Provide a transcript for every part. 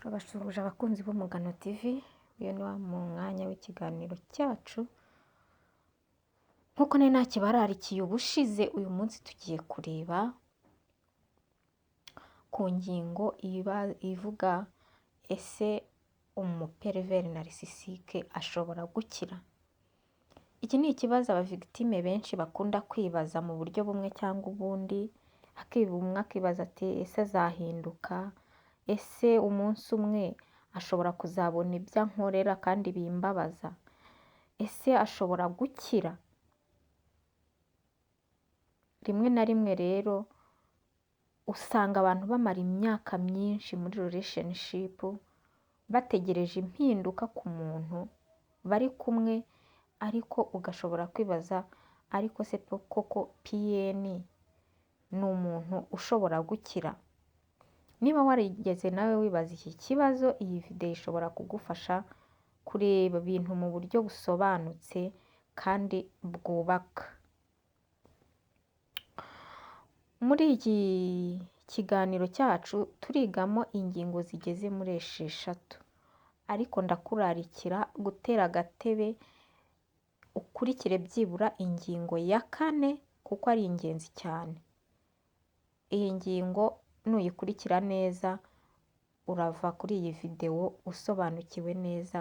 Turabasuhuje abakunzi b'Umugano TV, uyu ni wa mwanya w'ikiganiro cyacu, nk'uko nari nakibararikiye ubushize, uyu munsi tugiye kureba ku ngingo ivuga ese umuperiveri narisisike ashobora gukira? Iki ni ikibazo abavigitime benshi bakunda kwibaza mu buryo bumwe cyangwa ubundi, umwe akibaza ati ese azahinduka? Ese umunsi umwe ashobora kuzabona ibyo ankorera kandi bimbabaza? Ese ashobora gukira? Rimwe na rimwe rero usanga abantu bamara imyaka myinshi muri relationship bategereje impinduka ku muntu bari kumwe, ariko ugashobora kwibaza ariko se koko PN ni umuntu ushobora gukira? Niba warigeze nawe wibaza iki kibazo, iyi video ishobora kugufasha kureba ibintu mu buryo busobanutse kandi bwubaka. Muri iki kiganiro cyacu turigamo ingingo zigeze muri 6, ariko ndakurarikira gutera agatebe ukurikire byibura ingingo ya 4 kuko ari ingenzi cyane. Iyi ngingo nuyikurikira neza urava kuri iyi video usobanukiwe neza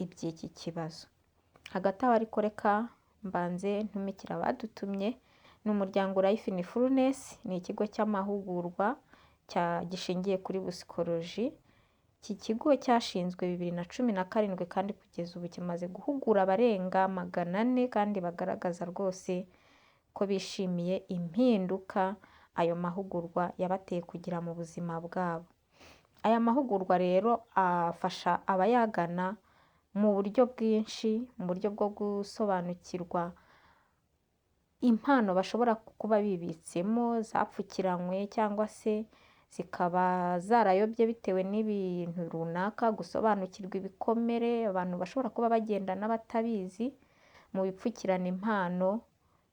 iby'iki kibazo. Hagati aho ariko reka mbanze ntumikira abadutumye. Ni umuryango Life in Fullness, ni ikigo cy'amahugurwa gishingiye kuri psychology. Iki kigo cyashinzwe 2017 kandi kugeza ubu kimaze guhugura abarenga 400 kandi bagaragaza rwose ko bishimiye impinduka ayo mahugurwa yabateye kugira mu buzima bwabo. Aya mahugurwa rero afasha abayagana mu buryo bwinshi, mu buryo bwo gusobanukirwa impano bashobora kuba bibitsemo zapfukiranywe cyangwa se zikaba zarayobye bitewe n'ibintu runaka, gusobanukirwa ibikomere abantu bashobora kuba bagendana batabizi, mu bipfukirana impano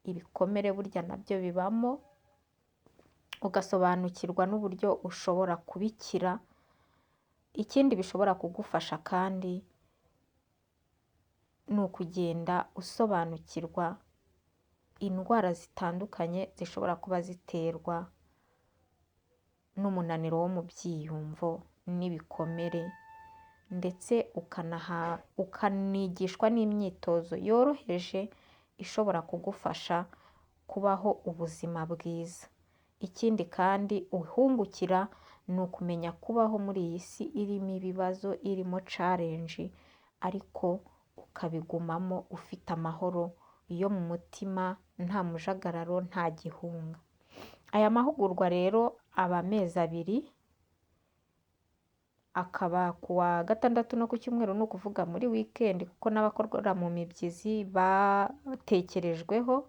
ibikomere burya nabyo bibamo, ugasobanukirwa n'uburyo ushobora kubikira. Ikindi bishobora kugufasha kandi ni ukugenda usobanukirwa indwara zitandukanye zishobora kuba ziterwa n'umunaniro wo mu byiyumvo n'ibikomere, ndetse ukanigishwa n'imyitozo yoroheje ishobora kugufasha kubaho ubuzima bwiza. Ikindi kandi uhungukira ni ukumenya kubaho muri iyi si irimo ibibazo, irimo challenge, ariko ukabigumamo ufite amahoro yo mu mutima, nta mujagararo, nta gihunga. Aya mahugurwa rero aba amezi 2, akaba kuwa gatandatu no ku cyumweru, ni ukuvuga muri weekend kuko n'abakorera mu mibyizi batekerejweho.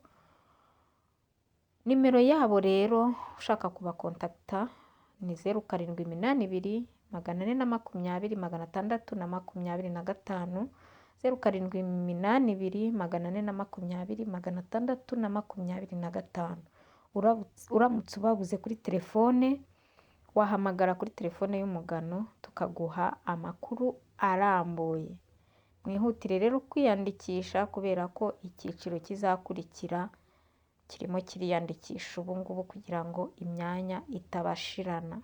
Nimero yabo rero ushaka kubakontakta ni 0782 420 625, 0782 420 625. Uramutse ubabuze kuri telefone wahamagara kuri telefone y'Umugano tukaguha amakuru arambuye. Mwihutire rero kwiyandikisha kubera ko icyiciro kizakurikira kirimo kiriyandikisha ubu ngubu kugira ngo imyanya itabashirana.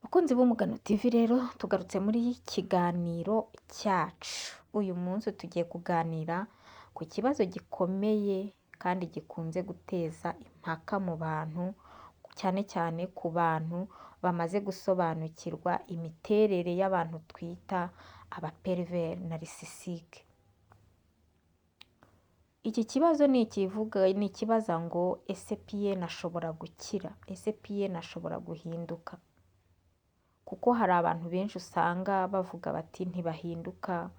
Bakunzi b'Umugano TV rero tugarutse muri kiganiro cyacu. Uyu munsi tugiye kuganira ku kibazo gikomeye kandi gikunze guteza impaka mu bantu, cyane cyane ku bantu bamaze gusobanukirwa imiterere y'abantu twita abaperiveri narisisike. Iki kibazo ni ikibaza ngo ese PN ashobora gukira? Ese PN ashobora guhinduka? Kuko hari abantu benshi usanga bavuga bati ntibahinduka,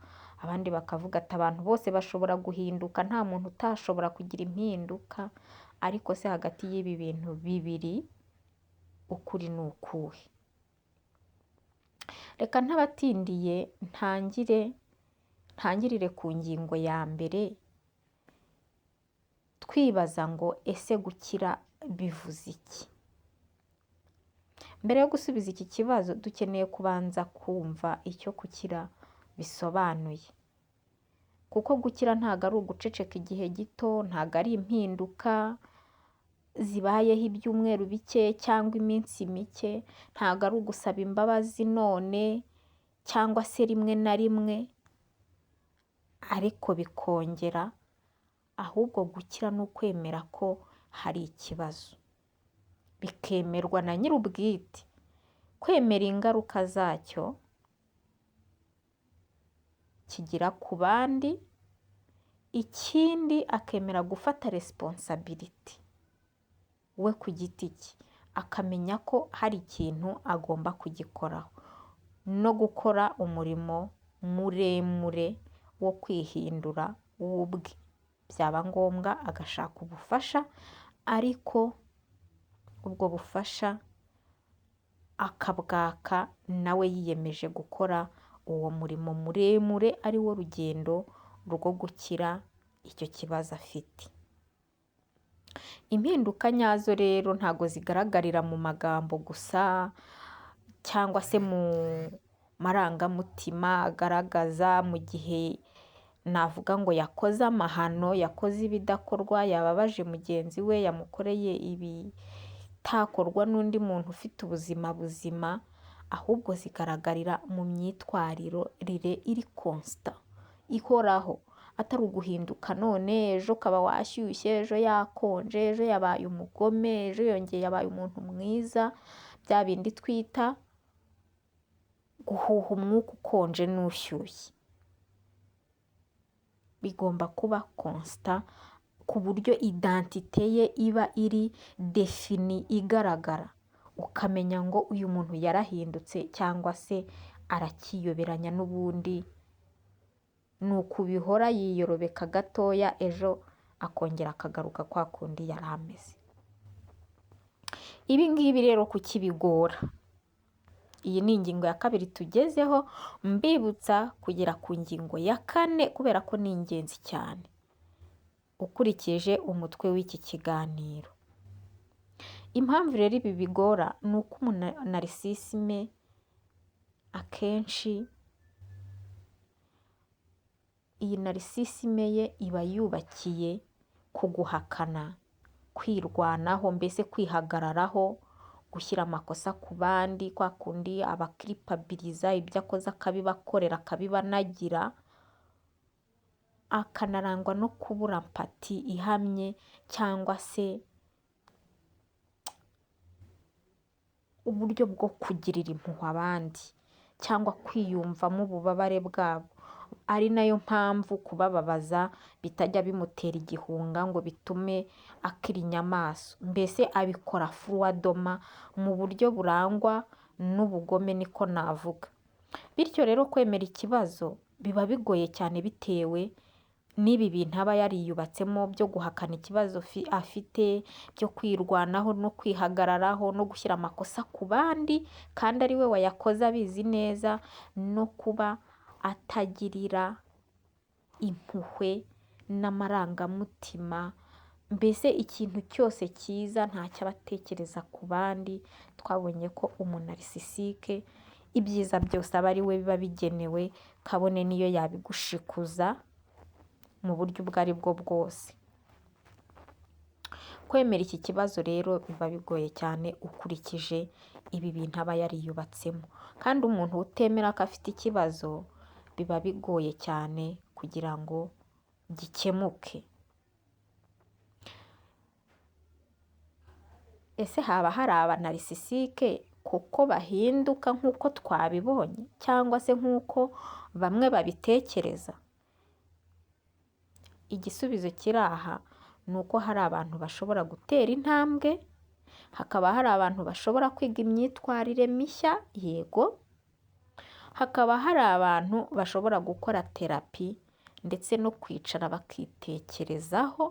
abandi bakavuga ati abantu bose bashobora guhinduka, nta muntu utashobora kugira impinduka. Ariko se hagati y'ibi bintu bibiri ukuri ni ukuhe? Reka ntabatindiye ntangirire ku ngingo ya mbere, twibaza ngo ese gukira bivuze iki? Mbere yo gusubiza iki kibazo dukeneye kubanza kumva icyo gukira bisobanuye, kuko gukira ntabwo ari uguceceka igihe gito, ntabwo ari impinduka zibayeho ibyumweru bike cyangwa iminsi mike, ntabwo ari ugusaba imbabazi none cyangwa se rimwe na rimwe ariko bikongera, ahubwo gukira ni ukwemera ko hari ikibazo, bikemerwa na nyir'ubwite, kwemera ingaruka zacyo kigira ku bandi, ikindi akemera gufata resiponsabiriti we ku giti cye, akamenya ko hari ikintu agomba kugikoraho no gukora umurimo muremure wo kwihindura we ubwe, byaba ngombwa agashaka ubufasha, ariko ubwo bufasha akabwaka nawe yiyemeje gukora uwo murimo muremure ari wo rugendo rwo gukira icyo kibazo afite. Impinduka nyazo rero ntago zigaragarira mu magambo gusa cyangwa se mu marangamutima agaragaza mu gihe navuga ngo yakoze amahano, yakoze ibidakorwa, yababaje mugenzi we, yamukoreye ibitakorwa n'undi muntu ufite ubuzima buzima, ahubwo zigaragarira mu myitwarire iri konsita, ihoraho, atari uguhinduka none ejo ukaba washyushye, ejo yakonje, ejo yabaye umugome, ejo yongeye yabaye umuntu mwiza, bya bindi twita guhuha umwuka ukonje n'ushyushye. Bigomba kuba konsita ku buryo identite ye iba iri defini, igaragara, ukamenya ngo uyu muntu yarahindutse cyangwa se arakiyoberanya n'ubundi, ni uku bihora, yiyorobeka gatoya ejo akongera akagaruka kwa kundi yari ameze. Ibi ngibi rero kuki bigora? Iyi ni ingingo ya kabiri tugezeho, mbibutsa kugera ku ngingo ya kane kubera ko ni ingenzi cyane ukurikije umutwe w'iki kiganiro. Impamvu rero ibi bigora ni uko narisisime akenshi iyi narisisime ye iba yubakiye ku guhakana, kwirwanaho, mbese kwihagararaho, gushyira amakosa ku bandi, kwa kundi abakiripabiriza ibyo akoze akabibakorera akabibanagira, akanarangwa no kubura mpati ihamye cyangwa se uburyo bwo kugirira impuhwe abandi cyangwa kwiyumvamo ububabare bwabo, ari nayo mpamvu kubababaza bitajya bimutera igihunga ngo bitume akirinya amaso, mbese abikora furuwadoma mu buryo burangwa n'ubugome, niko navuga. Bityo rero kwemera ikibazo biba bigoye cyane bitewe n'ibi bintu aba yariyubatsemo byo guhakana ikibazo afite, byo kwirwanaho no kwihagararaho no gushyira amakosa ku bandi kandi ari we wayakoze abizi neza, no kuba atagirira impuhwe n'amarangamutima, mbese ikintu cyose cyiza ntacyo aba atekereza ku bandi. Twabonye ko umunarcisike ibyiza byose aba ari we biba bigenewe, kabone niyo yabigushikuza mu buryo ubwo ari bwo bwose. Kwemera iki kibazo rero biba bigoye cyane ukurikije ibi bintu aba yariyubatsemo, kandi umuntu utemera ko afite ikibazo biba bigoye cyane kugira ngo gikemuke. Ese haba hari abanarisisike kuko bahinduka nk'uko twabibonye cyangwa se nk'uko bamwe babitekereza? Igisubizo kiri aha ni uko hari abantu bashobora gutera intambwe, hakaba hari abantu bashobora kwiga imyitwarire mishya, yego, hakaba hari abantu bashobora gukora terapi ndetse no kwicara bakitekerezaho,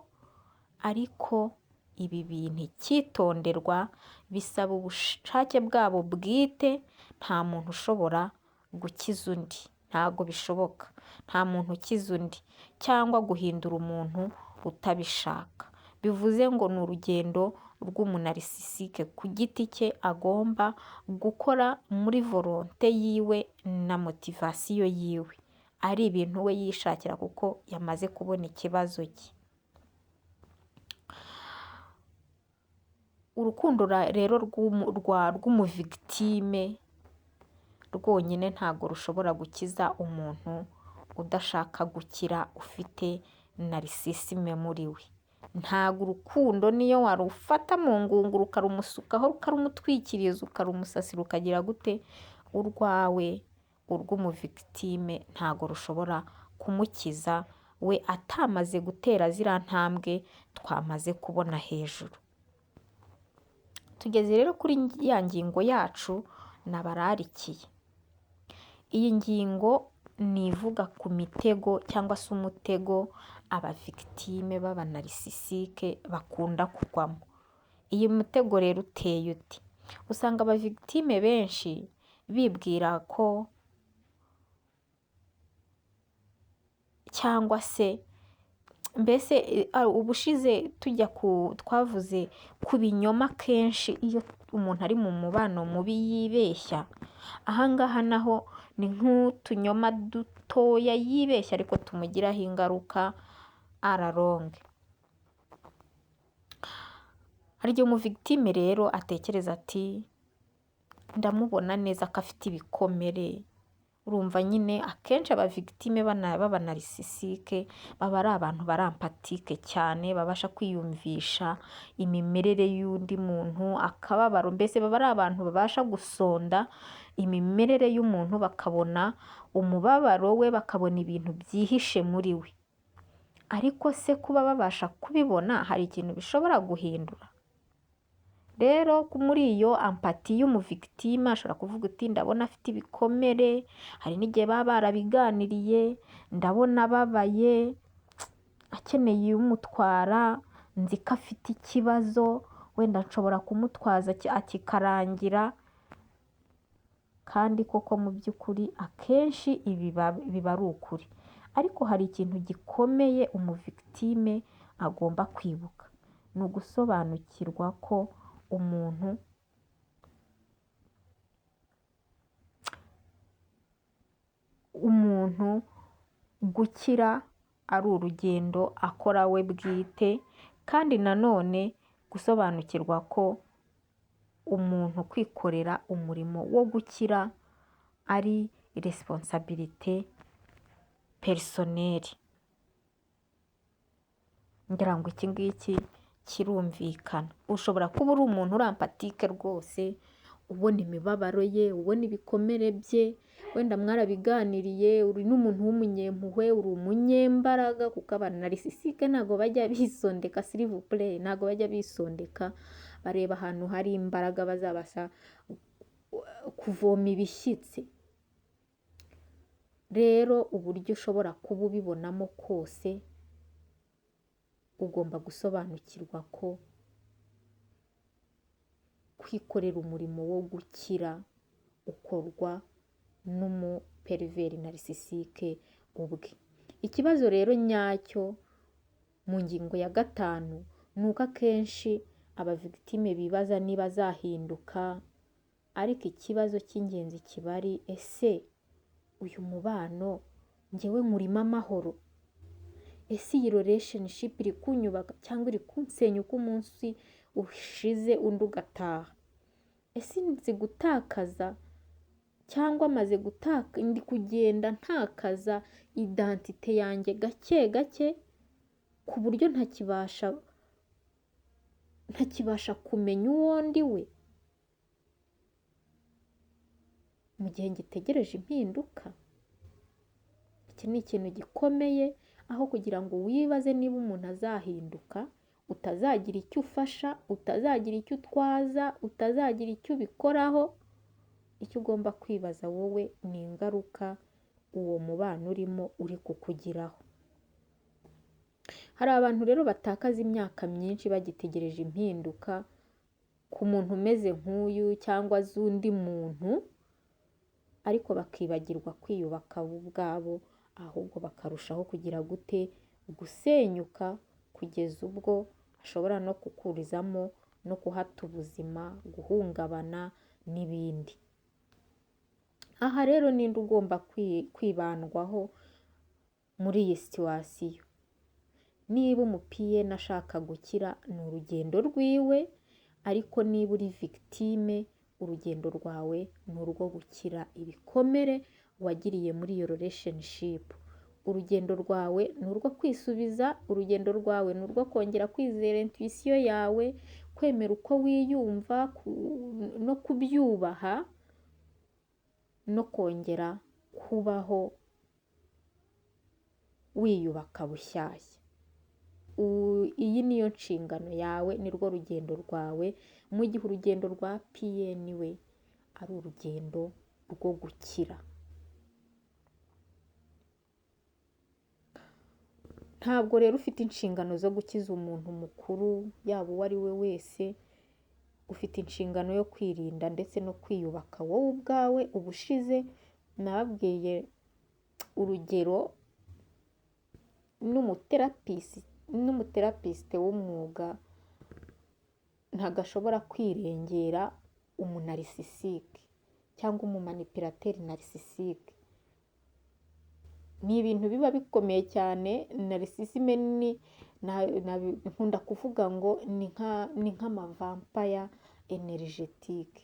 ariko ibi bintu icyitonderwa bisaba ubushake bwabo bwite, nta muntu ushobora gukiza undi, ntabwo bishoboka, nta muntu ukiza undi cyangwa guhindura umuntu utabishaka. Bivuze ngo ni urugendo rw'umunarisisike ku giti cye agomba gukora muri volonte yiwe na motivasiyo yiwe, ari ibintu we yishakira kuko yamaze kubona ikibazo cye. Urukundo rero rw'umuvigitime rwonyine ntabwo rushobora gukiza umuntu udashaka gukira, ufite narisisime muri we. Ntabwo urukundo niyo warufata mu ngunguru ukarumusukaho ukarumutwikiriza ukarumusasira ukagira gute, urwawe urw'umuvigitime ntabwo rushobora kumukiza we atamaze gutera ziriya ntambwe twamaze kubona hejuru. Tugeze rero kuri ya ngingo yacu nabararikiye. Iyi ngingo ni ivuga ku mitego cyangwa se umutego abavigitime b'abanarisisike bakunda kugwamo. Iyi mutego rero uteye uti: usanga abavigitime benshi bibwira ko cyangwa se mbese ubushize twavuze ku binyoma kenshi iyo umuntu ari mu mubano mubi yibeshya. Ahangaha naho ni nk'utunyoma dutoya yibeshya ariko tumugiraho ingaruka araronge. Hari igihe umuvigitime rero atekereza ati ndamubona neza ko afite ibikomere. Urumva nyine akenshi abavigitime b'abanarisisike baba ari abantu barampatike cyane, babasha kwiyumvisha imimerere y'undi muntu, akababaro, mbese baba ari abantu babasha gusonda imimerere y'umuntu bakabona umubabaro we, bakabona ibintu byihishe muri we. Ariko se kuba babasha kubibona hari ikintu bishobora guhindura? Rero muri iyo ampati y'umuvigitime ashobora kuvuga uti ndabona afite ibikomere, hari n'igihe baba barabiganiriye, ndabona ababaye akeneye umutwara, nzi ko afite ikibazo, wenda nshobora kumutwaza kikarangira. Kandi koko mu by'ukuri akenshi ibi biba ari ukuri. Ariko hari ikintu gikomeye umuvigitime agomba kwibuka, ni ugusobanukirwa ko umuntu gukira ari urugendo akora we bwite, kandi nanone gusobanukirwa ko umuntu kwikorera umurimo wo gukira ari responsabilité personnelle. Ngira ngo iki ngiki kirumvikana. Ushobora kuba uri umuntu urampatike rwose, ubona imibabaro ye, ubona ibikomere bye, wenda mwarabiganiriye, uri n'umuntu w'umunyempuhwe, uri umunyembaraga, kuko abanarisisike ntabwo bajya bisondeka, s'il vous plaît, ntabwo bajya bisondeka. Bareba ahantu hari imbaraga bazabasha kuvoma ibishyitsi. Rero uburyo ushobora kuba ubibonamo kose, ugomba gusobanukirwa ko kwikorera umurimo wo gukira ukorwa n'umuperiveri narisisike ubwe. Ikibazo rero nyacyo mu ngingo ya 5 ni uko akenshi abavigitime bibaza niba azahinduka, ariko ikibazo cy'ingenzi kiba ari ese uyu mubano njyewe nkurimo amahoro? Ese iyi relationship iri kunyubaka cyangwa iri kunsenya uko umunsi ushize undi ugataha? Ese nzi gutakaza cyangwa maze ndi kugenda ntakaza identite yanjye gake gake ku buryo ntakibasha kumenya uwo ndi we mu gihe ngitegereje impinduka? Iki ni ikintu gikomeye, aho kugira ngo wibaze niba umuntu azahinduka, utazagira icyo ufasha, utazagira icyo utwaza, utazagira icyo ubikoraho. Icyo ugomba kwibaza wowe ni ingaruka uwo mubano urimo uri kukugiraho. Hari abantu rero batakaza imyaka myinshi bagitegereje impinduka ku muntu umeze nk'uyu cyangwa z'undi muntu, ariko bakibagirwa kwiyubaka bo ubwabo, ahubwo bakarushaho kugira gute, gusenyuka kugeza ubwo ashobora no kukurizamo no kuhata ubuzima, guhungabana n'ibindi. Aha rero ninde ugomba kwibandwaho muri iyi situwasiyo? Niba umupiyeni ashaka gukira ni urugendo rwiwe, ariko niba uri victime urugendo rwawe ni urwo gukira ibikomere wagiriye muri iyo relationship. Urugendo rwawe ni urwo kwisubiza, urugendo rwawe ni urwo kongera kwizera intuition yawe, kwemera uko wiyumva no kubyubaha, no kongera kubaho wiyubaka bushyashya. Iyi niyo nshingano yawe, ni rwo rugendo rwawe, mu gihe urugendo rwa piyeni we ari urugendo rwo gukira. Ntabwo rero ufite inshingano zo gukiza umuntu mukuru, yaba uwo ari we wese. Ufite inshingano yo kwirinda ndetse no kwiyubaka wowe ubwawe. Ubushize nababwiye urugero n'umuterapisite w'umwuga ntabwo ashobora kwirengera umunarcisike cyangwa umumanipirateri narisisike. Ni ibintu biba bikomeye cyane. Narisisime nkunda kuvuga ngo ni nk'amavampaya energetike.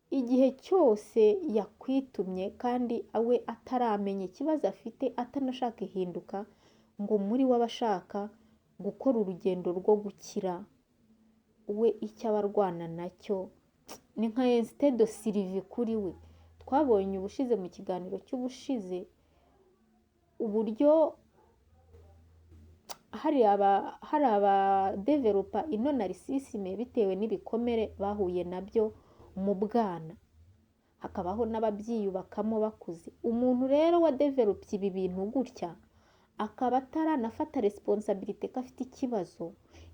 Igihe cyose yakwitumye kandi we ataramenya ikibazo afite, atanashaka ihinduka, ngo muri we aba ashaka gukora urugendo rwo gukira, we icyo aba arwana nacyo ni nka insitedo sirivi kuri we. Twabonye ubushize mu kiganiro cy'ubushize uburyo hari abadevelopa ino narisisime bitewe n'ibikomere bahuye nabyo mu bwana, hakabaho n'ababyiyubakamo bakuze. Umuntu rero wadevelopye ibi bintu gutya akaba ataranafata resiponsabirite ko afite ikibazo,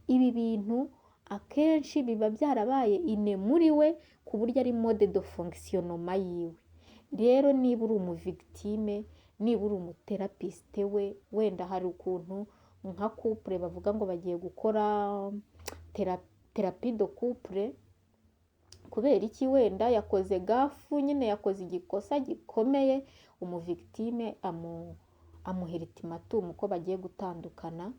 ibi bintu akenshi biba byarabaye ine muri we ku buryo ari mode de fonkisiyonoma yiwe. Rero niba uri umuvigitime, niba uri umuterapisite we, wenda hari ukuntu nka couple bavuga ngo bagiye gukora terapi do couple, kubera iki? Wenda yakoze gafu, nyine yakoze igikosa gikomeye, umuvigitime amuhera ultimatum ko bagiye gutandukana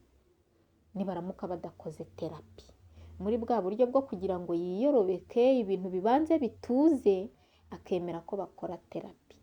nibaramuka badakoze terapi. Muri bwa buryo bwo kugira ngo yiyorobeke, ibintu bibanze bituze, akemera ko bakora terapi.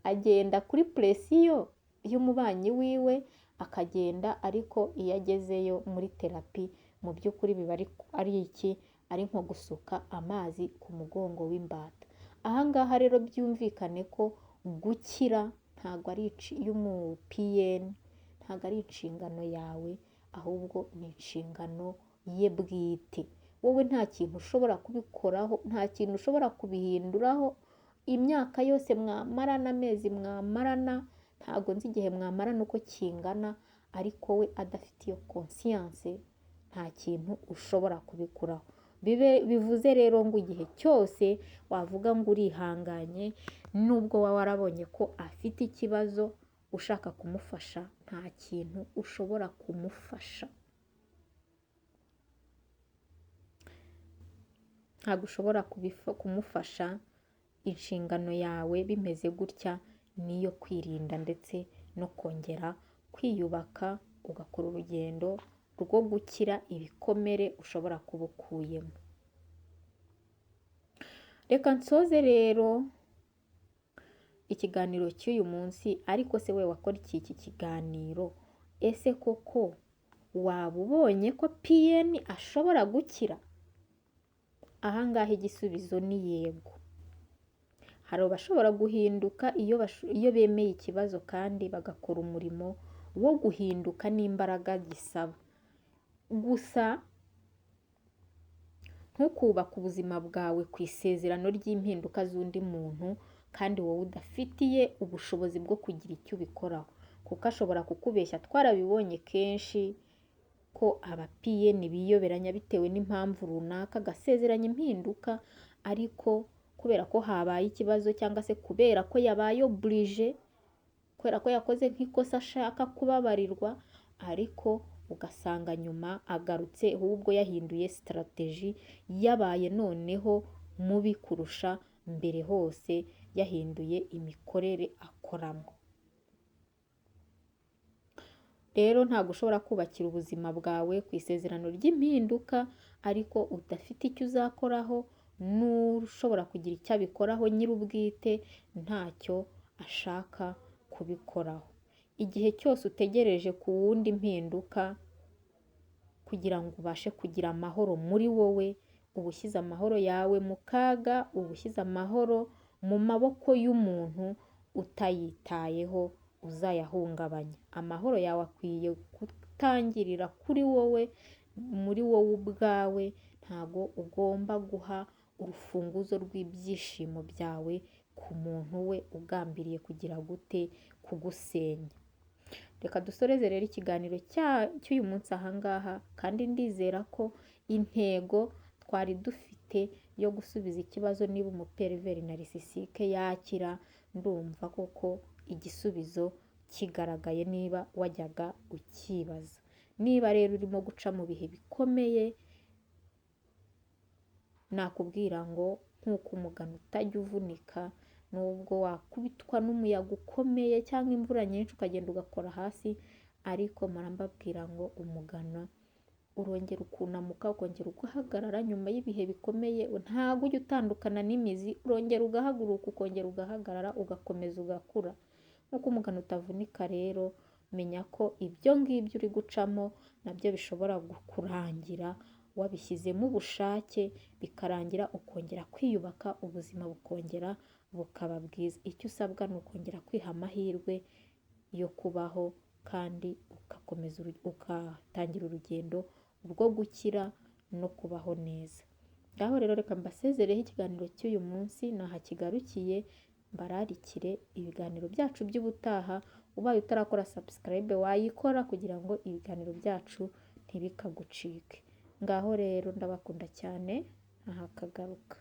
Agenda kuri presiyo y'umubanyi wiwe, akagenda, ariko iyo agezeyo muri terapi mu by'ukuri biba ari iki? Ari nko gusuka amazi ku mugongo w'imbata. Ahangaha rero byumvikane ko gukira ntabwo ari y'umupiyeni, ntabwo ari inshingano yawe, ahubwo ni inshingano ye bwite. Wowe nta kintu ushobora kubikoraho, nta kintu ushobora kubihinduraho. Imyaka yose mwamarana, amezi mwamarana, ntabwo nzi igihe mwamarana uko kingana, ariko we adafite iyo konsiyanse nta kintu ushobora kubikoraho. Bivuze rero ngo igihe cyose wavuga ngo urihanganye, nubwo waba warabonye ko afite ikibazo, ushaka kumufasha, nta kintu ushobora kumufasha. Ntabwo ushobora kumufasha. Inshingano yawe bimeze gutya niyo kwirinda ndetse no kongera kwiyubaka, ugakora urugendo rwo gukira ibikomere ushobora kuba ukuyemo. Reka nsoze rero ikiganiro cy'uyu munsi. Ariko se we wakora iki kiganiro, ese koko waba ubonye ko piyeni ashobora gukira? Ahangaha igisubizo ni yego. Hari abashobora guhinduka iyo bemeye ikibazo kandi bagakora umurimo wo guhinduka n'imbaraga gisaba. Gusa ntukubaka ubuzima bwawe ku isezerano ry'impinduka z'undi muntu kandi wowe udafitiye ubushobozi bwo kugira icyo ubikoraho, kuko ashobora kukubeshya. Twarabibonye kenshi ko abapiyeni biyoberanya bitewe n'impamvu runaka, agasezeranya impinduka, ariko kubera ko habaye ikibazo cyangwa se kubera ko yabaye oburije, kubera ko yakoze nk'ikosa ashaka kubabarirwa, ariko ugasanga nyuma agarutse ahubwo yahinduye sitarateji, yabaye noneho mubi kurusha mbere hose, yahinduye imikorere akoramo. Rero ntabwo ushobora kubakira ubuzima bwawe ku isezerano ry'impinduka ariko udafite icyo uzakoraho, n'ushobora kugira icyo abikoraho nyir'ubwite ntacyo ashaka kubikoraho. Igihe cyose utegereje ku wundi impinduka kugira ngo ubashe kugira amahoro muri wowe, uba ushyize amahoro yawe mu kaga, uba ushyize amahoro mu maboko y'umuntu utayitayeho, uzayahungabanya. Amahoro yawe akwiye gutangirira kuri wowe, muri wowe ubwawe. Ntago ugomba guha urufunguzo rw'ibyishimo byawe ku muntu we ugambiriye kugira gute, kugusenya. Reka dusoreze rero ikiganiro cy'uyu munsi ahangaha, kandi ndizera ko intego twari dufite yo gusubiza ikibazo niba umuperiveri narisisike yakira, ndumva koko igisubizo kigaragaye niba wajyaga ukibaza. Niba rero urimo guca mu bihe bikomeye, nakubwira ngo nk'uko umugano utajya uvunika, nubwo wakubitwa n'umuyaga ukomeye cyangwa imvura nyinshi ukagenda ugakora hasi, ariko mbabwira ngo umugano urongera ukunamuka, ukongera ugahagarara nyuma y'ibihe bikomeye. Ntabwo ujya utandukana n'imizi, urongera ugahaguruka, ukongera ugahagarara, ugakomeza ugakura. Nk'uko umugano utavunika rero, menya ko ibyo ngibyo uri gucamo nabyo bishobora kurangira wabishyizemo ubushake, bikarangira ukongera kwiyubaka, ubuzima bukongera bukaba bwiza. Icyo usabwa ni ukongera kwiha amahirwe yo kubaho, kandi ugakomeza ugatangira urugendo rwo gukira no kubaho neza. Ngaho rero reka mbasezereho ikiganiro cy'uyu munsi, naha kigarukiye. Mbararikire ibiganiro byacu by'ubutaha. Ubaye utarakora subscribe wayikora kugira ngo ibiganiro byacu ntibikagucike. Ngaho rero ndabakunda cyane, naha kagaruka.